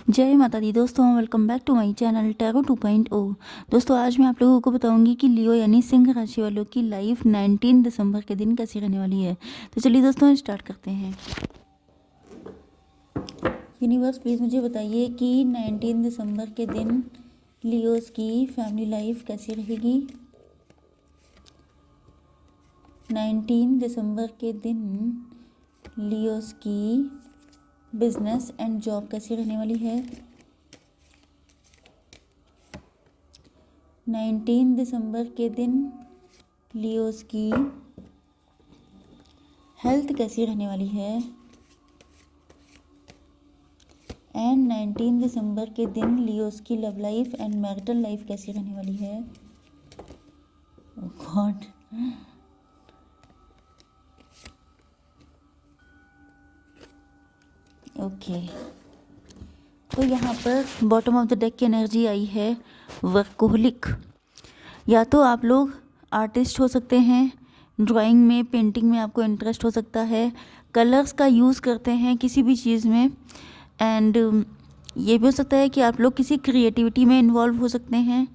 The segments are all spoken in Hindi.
जय माता दी दोस्तों, welcome back to my channel tarot 2.0। दोस्तों आज मैं आप लोगों को बताऊंगी कि लियो यानी सिंह राशि वालों की लाइफ 19 दिसंबर के दिन कैसी रहने वाली है। तो चलिए दोस्तों स्टार्ट करते हैं। यूनिवर्स प्लीज़ मुझे बताइए कि 19 दिसंबर के दिन लियोस की फैमिली लाइफ कैसी रहेगी। 19 दिसंबर के दिन लियोस की बिजनेस एंड जॉब कैसी रहने वाली है। 19 दिसंबर के दिन लियोस की हेल्थ कैसी रहने वाली है। एंड 19 दिसंबर के दिन लियोस की love life and marital life कैसी रहने वाली है। God, okay. तो यहाँ पर बॉटम ऑफ द डेक की एनर्जी आई है वर्कोहलिक। या तो आप लोग आर्टिस्ट हो सकते हैं, ड्राइंग में पेंटिंग में आपको इंटरेस्ट हो सकता है, कलर्स का यूज़ करते हैं किसी भी चीज़ में। एंड ये भी हो सकता है कि आप लोग किसी क्रिएटिविटी में इन्वॉल्व हो सकते हैं।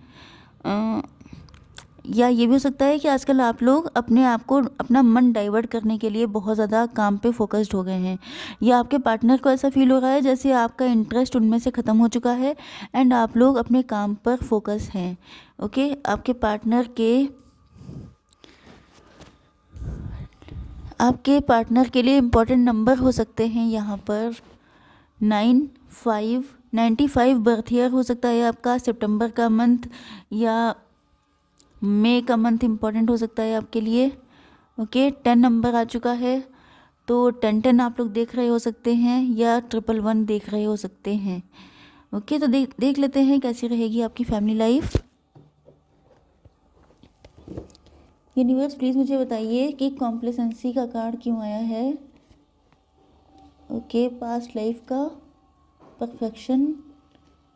या ये भी हो सकता है कि आजकल आप लोग अपने आप को अपना मन डाइवर्ट करने के लिए बहुत ज़्यादा काम पे फोकस्ड हो गए हैं, या आपके पार्टनर को ऐसा फील हो रहा है जैसे आपका इंटरेस्ट उनमें से ख़त्म हो चुका है एंड आप लोग अपने काम पर फोकस हैं। ओके, आपके पार्टनर के लिए इम्पोर्टेंट नंबर हो सकते हैं यहाँ पर 95 बर्थ ईयर हो सकता है आपका, सितंबर का मंथ या मई का मंथ इम्पॉर्टेंट हो सकता है आपके लिए। ओके, 10 नंबर आ चुका है तो 10 आप लोग देख रहे हो सकते हैं या 111 देख रहे हो सकते हैं। ओके, तो देख लेते हैं कैसी रहेगी आपकी फैमिली लाइफ। यूनिवर्स प्लीज़ मुझे बताइए कि कॉम्प्लेसेंसी का कार्ड क्यों आया है। ओके, पास्ट लाइफ का, perfection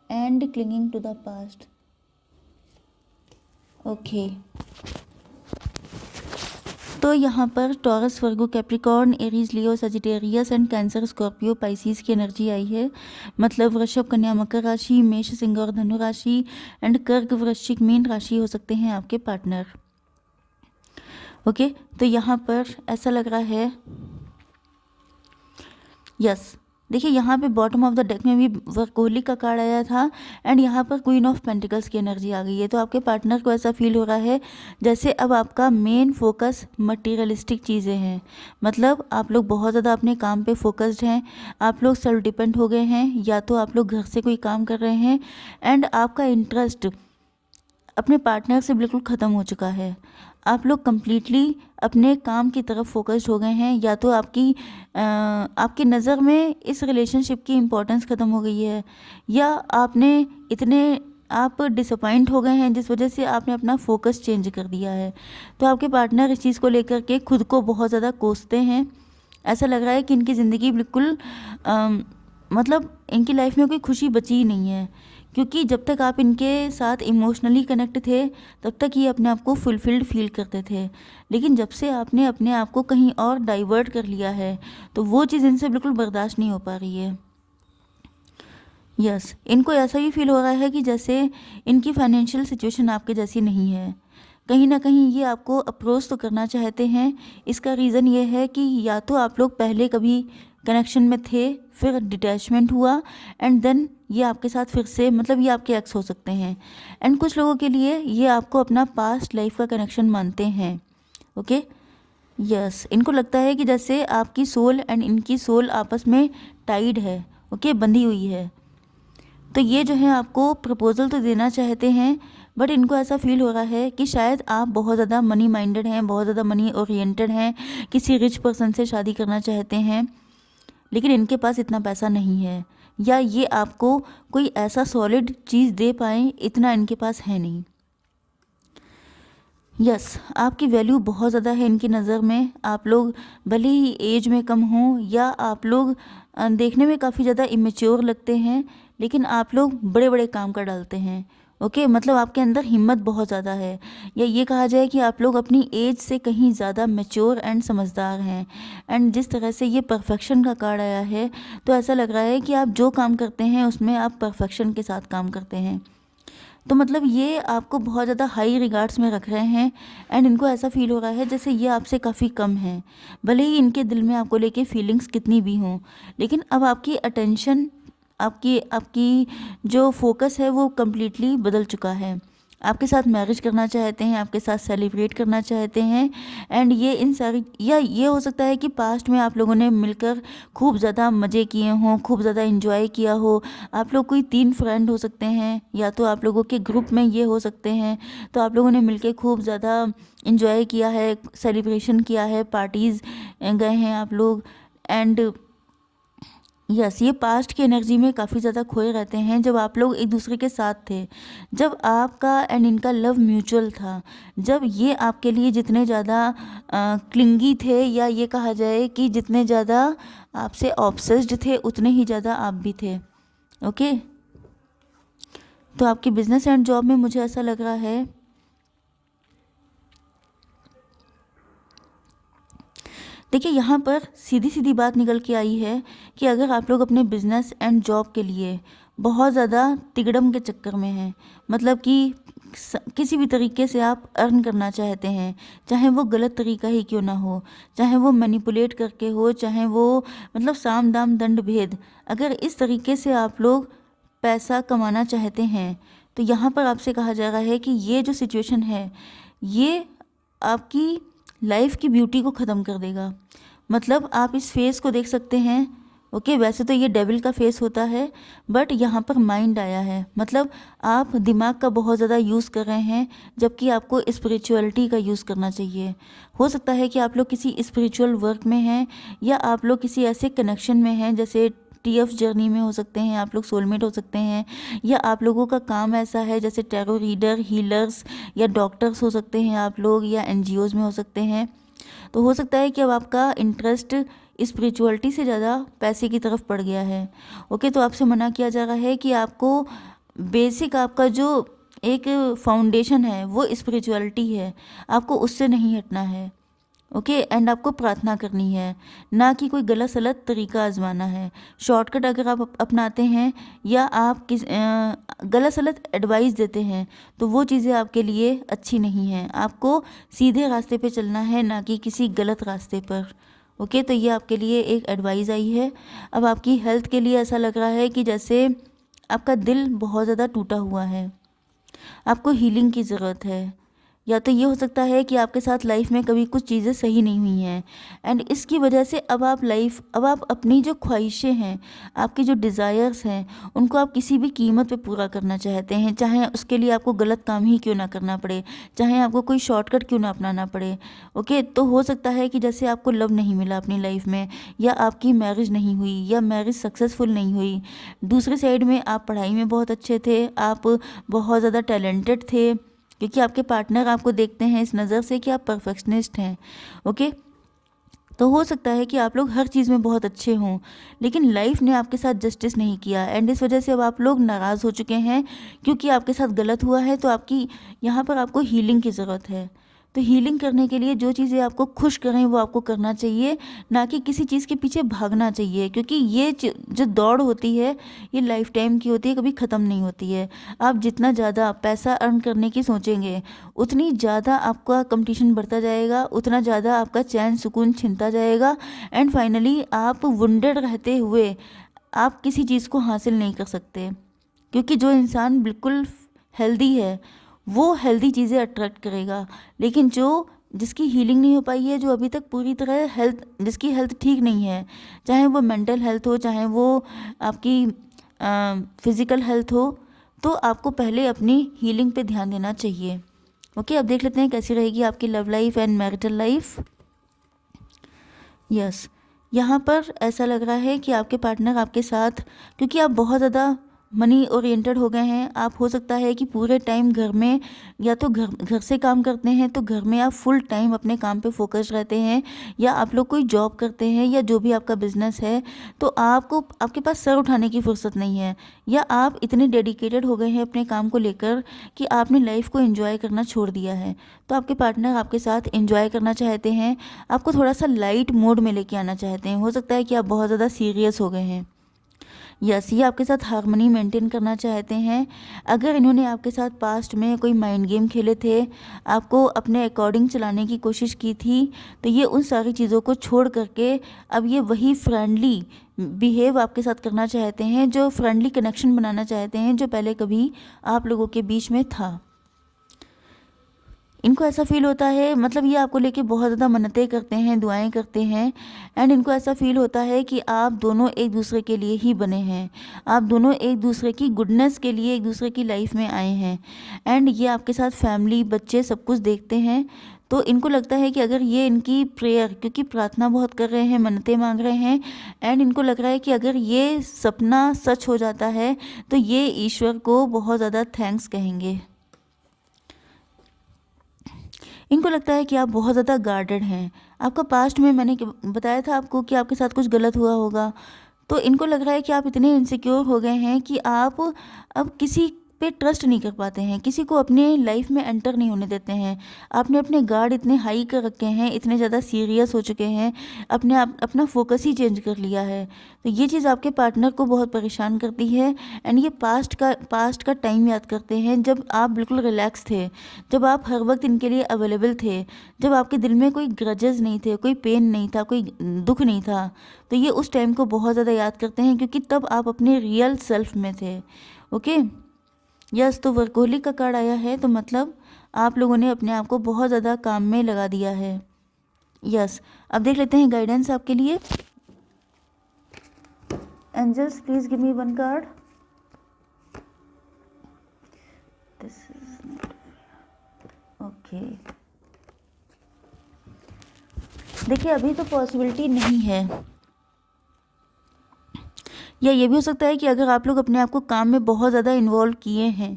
and clinging to the past. Okay, तो यहाँ पर Taurus, Virgo, Capricorn, Aries, Leo, Sagittarius and Cancer, Scorpio, Pisces की एनर्जी आई है। मतलब वृषभ, कन्या, मकर राशि, मेष, सिंह और धनु राशि एंड कर्क, वृश्चिक, मीन राशि हो सकते हैं आपके पार्टनर। ओके, तो यहाँ पर ऐसा लग रहा है, यस देखिए यहाँ पे बॉटम ऑफ द डेक में भी वर्कोहलिक का कार्ड आया था एंड यहाँ पर क्वीन ऑफ पेंटिकल्स की एनर्जी आ गई है। तो आपके पार्टनर को ऐसा फील हो रहा है जैसे अब आपका मेन फोकस मटेरियलिस्टिक चीज़ें हैं। मतलब आप लोग बहुत ज़्यादा अपने काम पे फोकस्ड हैं, आप लोग सेल्फ डिपेंड हो गए हैं, या तो आप लोग घर से कोई काम कर रहे हैं एंड आपका इंटरेस्ट अपने पार्टनर से बिल्कुल ख़त्म हो चुका है। आप लोग कम्प्लीटली अपने काम की तरफ फोकस्ड हो गए हैं, या तो आपकी नज़र में इस रिलेशनशिप की इम्पोर्टेंस ख़त्म हो गई है, या आप डिसअपॉइंट हो गए हैं जिस वजह से आपने अपना फोकस चेंज कर दिया है। तो आपके पार्टनर इस चीज़ को लेकर के खुद को बहुत ज़्यादा कोसते हैं। ऐसा लग रहा है कि इनकी ज़िंदगी बिल्कुल मतलब इनकी लाइफ में कोई खुशी बची ही नहीं है, क्योंकि जब तक आप इनके साथ इमोशनली कनेक्ट थे तब तक ये अपने आप को फुलफिल्ड फील करते थे। लेकिन जब से आपने अपने आप को कहीं और डाइवर्ट कर लिया है तो वो चीज़ इनसे बिल्कुल बर्दाश्त नहीं हो पा रही है। यस, इनको ऐसा ही फील हो रहा है कि जैसे इनकी फाइनेंशियल सिचुएशन आपके जैसी नहीं है। कहीं ना कहीं ये आपको अप्रोच तो करना चाहते हैं। इसका रीज़न ये है कि या तो आप लोग पहले कभी कनेक्शन में थे, फिर डिटैचमेंट हुआ एंड देन ये आपके साथ फिर से, मतलब ये आपके एक्स हो सकते हैं। एंड कुछ लोगों के लिए ये आपको अपना पास्ट लाइफ का कनेक्शन मानते हैं। ओके, यस, इनको लगता है कि जैसे आपकी सोल एंड इनकी सोल आपस में टाइड है, ओके, बंधी हुई है। तो ये जो है आपको प्रपोजल तो देना चाहते हैं, बट इनको ऐसा फील हो रहा है कि शायद आप बहुत ज़्यादा मनी माइंडेड हैं, बहुत ज़्यादा मनी ओरिएंटेड हैं, किसी रिच पर्सन से शादी करना चाहते हैं, लेकिन इनके पास इतना पैसा नहीं है, या ये आपको कोई ऐसा सॉलिड चीज़ दे पाएँ इतना इनके पास है नहीं। यस, आपकी वैल्यू बहुत ज़्यादा है इनकी नज़र में। आप लोग भले ही एज में कम हों, या आप लोग देखने में काफ़ी ज़्यादा इमेच्योर लगते हैं, लेकिन आप लोग बड़े बड़े काम कर डालते हैं। ओके, मतलब आपके अंदर हिम्मत बहुत ज़्यादा है, या ये कहा जाए कि आप लोग अपनी एज से कहीं ज़्यादा मैच्योर एंड समझदार हैं। एंड जिस तरह से ये परफेक्शन का कार्ड आया है, तो ऐसा लग रहा है कि आप जो काम करते हैं उसमें आप परफेक्शन के साथ काम करते हैं। तो मतलब ये आपको बहुत ज़्यादा हाई रिगार्ड्स में रख रहे हैं, एंड इनको ऐसा फील हो रहा है जैसे ये आपसे काफ़ी कम हैं, भले ही इनके दिल में आपको लेके फीलिंग्स कितनी भी हों। लेकिन अब आपकी अटेंशन, आपकी आपकी जो फोकस है वो कम्प्लीटली बदल चुका है। आपके साथ मैरिज करना चाहते हैं, आपके साथ सेलिब्रेट करना चाहते हैं। एंड ये इन सारी, या ये हो सकता है कि पास्ट में आप लोगों ने मिलकर खूब ज़्यादा मज़े किए हों, खूब ज़्यादा इन्जॉय किया हो। आप लोग कोई 3 फ्रेंड हो सकते हैं, या तो आप लोगों के ग्रुप में ये हो सकते हैं। तो आप लोगों ने मिलकर खूब ज़्यादा इन्जॉय किया है, सेलिब्रेशन किया है, पार्टीज़ गए हैं आप लोग। एंड यस, ये पास्ट की एनर्जी में काफ़ी ज़्यादा खोए रहते हैं, जब आप लोग एक दूसरे के साथ थे, जब आपका एंड इनका लव म्यूचुअल था, जब ये आपके लिए जितने ज़्यादा क्लिंगी थे, या ये कहा जाए कि जितने ज़्यादा आपसे ऑब्सेस्ड थे, उतने ही ज़्यादा आप भी थे। ओके, तो आपके बिजनेस एंड जॉब में मुझे ऐसा लग रहा है, देखिए यहाँ पर सीधी सीधी बात निकल के आई है कि अगर आप लोग अपने बिजनेस एंड जॉब के लिए बहुत ज़्यादा तिगड़म के चक्कर में हैं, मतलब कि किसी भी तरीके से आप अर्न करना चाहते हैं, चाहे वो गलत तरीका ही क्यों ना हो, चाहे वो मैनिपुलेट करके हो, चाहे वो मतलब साम दाम दंड भेद, अगर इस तरीके से आप लोग पैसा कमाना चाहते हैं, तो यहाँ पर आपसे कहा जा रहा है कि ये जो सिचुएशन है, ये आपकी लाइफ की ब्यूटी को ख़त्म कर देगा। मतलब आप इस फेस को देख सकते हैं। ओके, वैसे तो ये डेविल का फेस होता है, बट यहाँ पर माइंड आया है, मतलब आप दिमाग का बहुत ज़्यादा यूज़ कर रहे हैं, जबकि आपको स्पिरिचुअलिटी का यूज़ करना चाहिए। हो सकता है कि आप लोग किसी स्पिरिचुअल वर्क में हैं, या आप लोग किसी ऐसे कनेक्शन में हैं, जैसे TF जर्नी में हो सकते हैं, आप लोग सोलमेट हो सकते हैं, या आप लोगों का काम ऐसा है जैसे टैरो रीडर, हीलर्स या डॉक्टर्स हो सकते हैं आप लोग, या NGOs में हो सकते हैं। तो हो सकता है कि अब आपका इंटरेस्ट स्पिरिचुअलिटी से ज़्यादा पैसे की तरफ पड़ गया है। ओके, तो आपसे मना किया जा रहा है कि आपको बेसिक, आपका जो एक फाउंडेशन है वो स्पिरिचुअलिटी है, आपको उससे नहीं हटना है। ओके, एंड आपको प्रार्थना करनी है, ना कि कोई गलत सलत तरीका आजमाना है। शॉर्टकट अगर आप अपनाते हैं, या आप गलत सलत एडवाइस देते हैं, तो वो चीज़ें आपके लिए अच्छी नहीं हैं। आपको सीधे रास्ते पे चलना है, ना कि किसी गलत रास्ते पर। ओके, तो ये आपके लिए एक एडवाइस आई है। अब आपकी हेल्थ के लिए ऐसा लग रहा है कि जैसे आपका दिल बहुत ज़्यादा टूटा हुआ है, आपको हीलिंग की ज़रूरत है। या तो ये हो सकता है कि आपके साथ लाइफ में कभी कुछ चीज़ें सही नहीं हुई हैं, एंड इसकी वजह से अब आप अपनी जो ख्वाहिशें हैं, आपके जो डिज़ायर्स हैं, उनको आप किसी भी कीमत पे पूरा करना चाहते हैं, चाहे उसके लिए आपको गलत काम ही क्यों ना करना पड़े, चाहे आपको कोई शॉर्टकट क्यों ना अपनाना पड़े। ओके, तो हो सकता है कि जैसे आपको लव नहीं मिला अपनी लाइफ में, या आपकी मैरिज नहीं हुई, या मैरिज सक्सेसफुल नहीं हुई। दूसरे साइड में आप पढ़ाई में बहुत अच्छे थे, आप बहुत ज़्यादा टैलेंटेड थे, क्योंकि आपके पार्टनर आपको देखते हैं इस नज़र से कि आप परफेक्शनिस्ट हैं। ओके, तो हो सकता है कि आप लोग हर चीज़ में बहुत अच्छे हों, लेकिन लाइफ ने आपके साथ जस्टिस नहीं किया, एंड इस वजह से अब आप लोग नाराज़ हो चुके हैं, क्योंकि आपके साथ गलत हुआ है। तो आपकी यहाँ पर आपको हीलिंग की ज़रूरत है। तो हीलिंग करने के लिए जो चीज़ें आपको खुश करें वो आपको करना चाहिए, ना कि किसी चीज़ के पीछे भागना चाहिए, क्योंकि ये जो दौड़ होती है, ये लाइफ टाइम की होती है, कभी ख़त्म नहीं होती है। आप जितना ज़्यादा पैसा अर्न करने की सोचेंगे, उतनी ज़्यादा आपका कंपटीशन बढ़ता जाएगा, उतना ज़्यादा आपका चैन सुकून छिनता जाएगा, एंड फाइनली आप वुंडेड रहते हुए आप किसी चीज़ को हासिल नहीं कर सकते। क्योंकि जो इंसान बिल्कुल हेल्दी है, वो हेल्दी चीज़ें अट्रैक्ट करेगा, लेकिन जिसकी हीलिंग नहीं हो पाई है, जो अभी तक पूरी तरह जिसकी हेल्थ ठीक नहीं है, चाहे वो मेंटल हेल्थ हो, चाहे वो आपकी फिज़िकल हेल्थ हो, तो आपको पहले अपनी हीलिंग पे ध्यान देना चाहिए। ओके, अब देख लेते हैं कैसी रहेगी आपकी love life and marital life. Yes, यहाँ पर ऐसा लग रहा है कि आपके पार्टनर आपके साथ, क्योंकि आप बहुत ज़्यादा मनी ओरिएंटेड हो गए हैं। आप हो सकता है कि पूरे टाइम घर में या तो घर से काम करते हैं तो घर में आप फुल टाइम अपने काम पे फोकस रहते हैं, या आप लोग कोई जॉब करते हैं या जो भी आपका बिजनेस है, तो आपके पास सर उठाने की फुर्सत नहीं है, या आप इतने डेडिकेटेड हो गए हैं अपने काम को लेकर कि आपने लाइफ को एंजॉय करना छोड़ दिया है। तो आपके पार्टनर आपके साथ एंजॉय करना चाहते हैं, आपको थोड़ा सा लाइट मोड में लेके आना चाहते हैं। हो सकता है कि आप बहुत ज़्यादा सीरियस हो गए हैं। यस, ये आपके साथ हार्मनी मेंटेन करना चाहते हैं। अगर इन्होंने आपके साथ पास्ट में कोई माइंड गेम खेले थे, आपको अपने अकॉर्डिंग चलाने की कोशिश की थी, तो ये उन सारी चीज़ों को छोड़ करके अब ये वही फ्रेंडली बिहेव आपके साथ करना चाहते हैं, जो फ्रेंडली कनेक्शन बनाना चाहते हैं जो पहले कभी आप लोगों के बीच में था। इनको ऐसा फील होता है, मतलब ये आपको लेके बहुत ज़्यादा मन्नतें करते हैं, दुआएं करते हैं, एंड इनको ऐसा फील होता है कि आप दोनों एक दूसरे के लिए ही बने हैं, आप दोनों एक दूसरे की गुडनेस के लिए एक दूसरे की लाइफ में आए हैं। एंड ये आपके साथ फैमिली, बच्चे सब कुछ देखते हैं। तो इनको लगता है कि अगर ये इनकी प्रेयर, क्योंकि प्रार्थना बहुत कर रहे हैं, मन्नतें मांग रहे हैं, एंड इनको लग रहा है कि अगर ये सपना सच हो जाता है तो ये ईश्वर को बहुत ज़्यादा थैंक्स कहेंगे। इनको लगता है कि आप बहुत ज़्यादा गार्डेड हैं। आपका पास्ट में मैंने बताया था आपको कि आपके साथ कुछ गलत हुआ होगा, तो इनको लग रहा है कि आप इतने इनसिक्योर हो गए हैं कि आप अब किसी पे ट्रस्ट नहीं कर पाते हैं, किसी को अपने लाइफ में एंटर नहीं होने देते हैं। आपने अपने गार्ड इतने हाई कर रखे हैं, इतने ज़्यादा सीरियस हो चुके हैं, अपना फोकस ही चेंज कर लिया है। तो ये चीज़ आपके पार्टनर को बहुत परेशान करती है। एंड ये पास्ट का टाइम याद करते हैं जब आप बिल्कुल रिलैक्स थे, जब आप हर वक्त इनके लिए अवेलेबल थे, जब आपके दिल में कोई ग्रजेस नहीं थे, कोई पेन नहीं था, कोई दुख नहीं था। तो ये उस टाइम को बहुत ज़्यादा याद करते हैं क्योंकि तब आप अपने रियल सेल्फ में थे। ओके, यस, तो वर्कोहलिक का कार्ड आया है, तो मतलब आप लोगों ने अपने आप को बहुत ज़्यादा काम में लगा दिया है। यस, अब देख लेते हैं गाइडेंस आपके लिए। Angels, please give me one card. This is okay. देखिए, अभी तो पॉसिबिलिटी नहीं है, या ये भी हो सकता है कि अगर आप लोग अपने आप को काम में बहुत ज़्यादा इन्वॉल्व किए हैं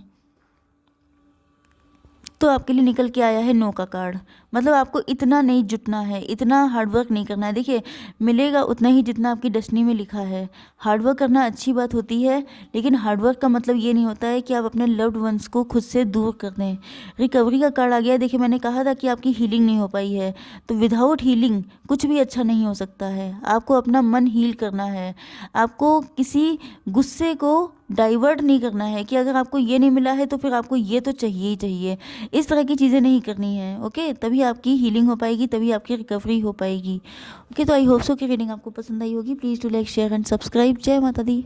तो आपके लिए निकल के आया है नो का कार्ड। मतलब आपको इतना नहीं जुटना है, इतना हार्डवर्क नहीं करना है। देखिए, मिलेगा उतना ही जितना आपकी डेस्टिनी में लिखा है। हार्डवर्क करना अच्छी बात होती है, लेकिन हार्डवर्क का मतलब ये नहीं होता है कि आप अपने लव्ड वंस को खुद से दूर कर दें। रिकवरी का कार्ड आ गया है। देखिए, मैंने कहा था कि आपकी हीलिंग नहीं हो पाई है, तो विदाउट हीलिंग कुछ भी अच्छा नहीं हो सकता है। आपको अपना मन हील करना है, आपको किसी गुस्से को डाइवर्ट नहीं करना है कि अगर आपको ये नहीं मिला है तो फिर आपको ये तो चाहिए ही चाहिए। इस तरह की चीज़ें नहीं करनी है। ओके, तभी आपकी हीलिंग हो पाएगी, तभी आपकी रिकवरी हो पाएगी। ओके, तो आई होप सो कि रीडिंग आपको पसंद आई होगी। Please to like, share and subscribe. जय माता दी।